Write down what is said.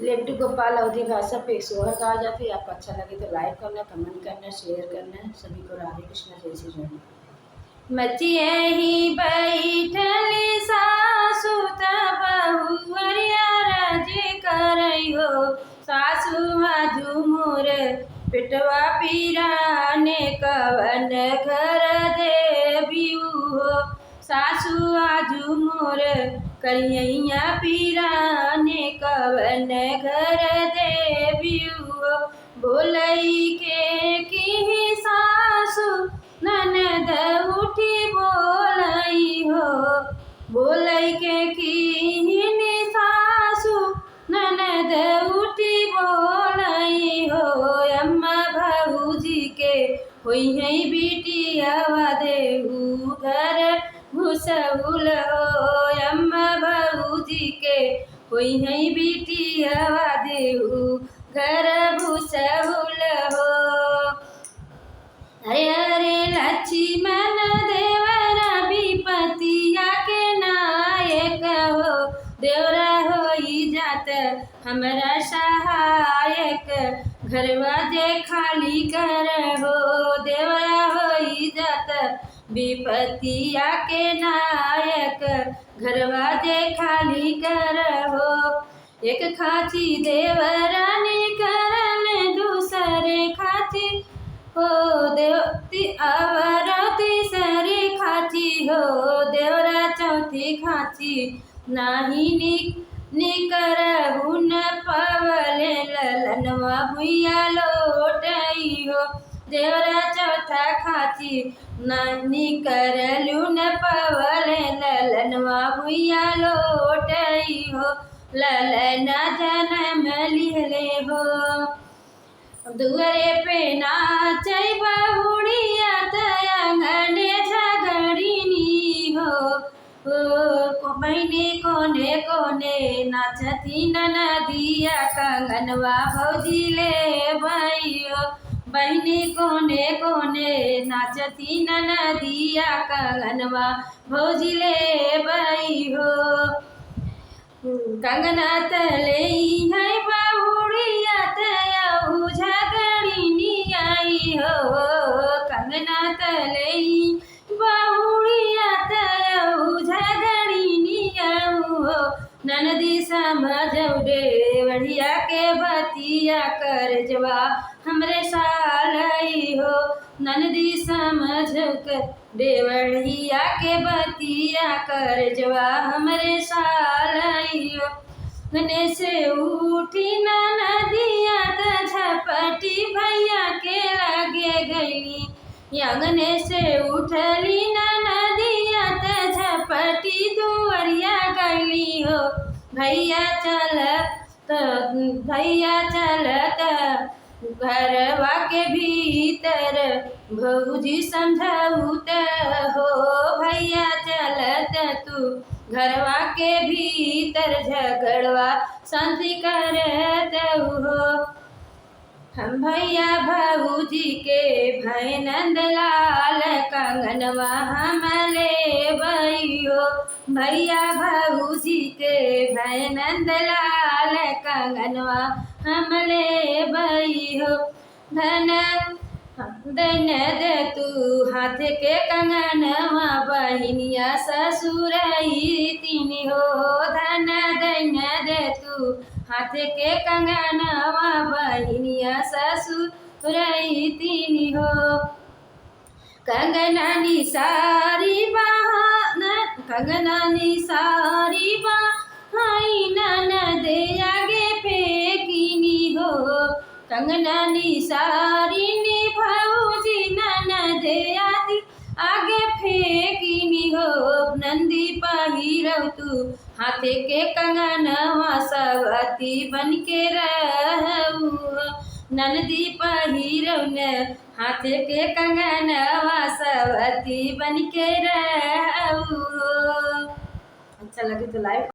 Lefty Gopal अवधि भाषा पे एक सोहर कहा जाता है। आपको अच्छा लगे तो लाइक करना, कमेंट करना, शेयर करना। सभी को राधे कृष्ण, जय श्री राम। मचिए ही बैठली सासु बहुअरिया राजी करई हो। सासु हाजू मोर पिटवा पीराने कवन घर देवियू हो। सासु आजू मोर करिया पीराने कवन घर देवियू हो। बोलई के की सासु ननद उठी बोलई हो। बोलई के की सासु ननद उठी बोलई हो। अम्मा भाऊजी के होई है बिटिया देहू घर भूसहुल हो। अम्मा भाऊजी के होई है बिटिया देहू घर भूसहुल हो। हरे हरे लक्ष्मण देवरा विपतिया के नायक हो। देवरा होई जात हमरा सहायक, घरवा जे खाली कर हो। देवरा होई जात विपतिया के नायक, घरवा जे खाली कर हो। एक खाची देवरानी करन दूसरे खाची हो। देवती अवरती सरी खाची हो। देवरा चौथी खाची नाही निकरहु न पवले ललनवा भुइया लोटई हो। देवरा चौथा खाची नाही करलु न पवले ललनवा भुइया लोटई हो। ललना जन्म लिहले हो। दुअरे पे नाचई बहुड़िया तंगने झगड़िनी हो। बहने कोने कोने नाचती ननदिया कंगनवा भौजी ले भैयो। बहने कोने कोने नाचती ननदिया कंगनवा भौजी ले भैयो। कंगना तले है बहुड़िया तयऊ झगड़िनी आई हो। कंगना तले बहुड़िया तयऊ झगड़िनी आऊ हो। ननदी समझौडे बढ़िया के बतिया कर जवा हमरे सालई हो। ननदी समझ कर देवढ़िया के बतिया कर जवा हमरे सालई हो। गने से उठी नदिया त झपटी भैया के लगे गईली। यंगने से उठली नदिया त झपटी दुअरिया गईली हो। भैया चलत घरवा के भीतर भौजी समझौत हो। भैया चलत तू घरवा के भीतर झगड़वा शांति करत हो। हम भैया भाऊजी के भय नंदलाल कंगनवा हम ले भैयो। भैया भाऊजी के भय नंदलाल कंगनवा हम ले भैयो। धन दे तू हाथ के कंगनवा बहिनिया ससुरई तीनी हो। धन दे तू हाथ के कंगनवा बहिनिया ससुरई तीनी हो। कंगनानी सारी बहाई ननदे आगे फेंकिनी हो। कंगनानी सारी नी भौजी ननदे आगे फेंकिनी हो। नंदी पहिरौ तू हाथे के कंगनवा सवती बन के रहू। ननदी पहिरौ न हाथे के कंगनवा सवती बन के रहू। अच्छा लगे तो लाइक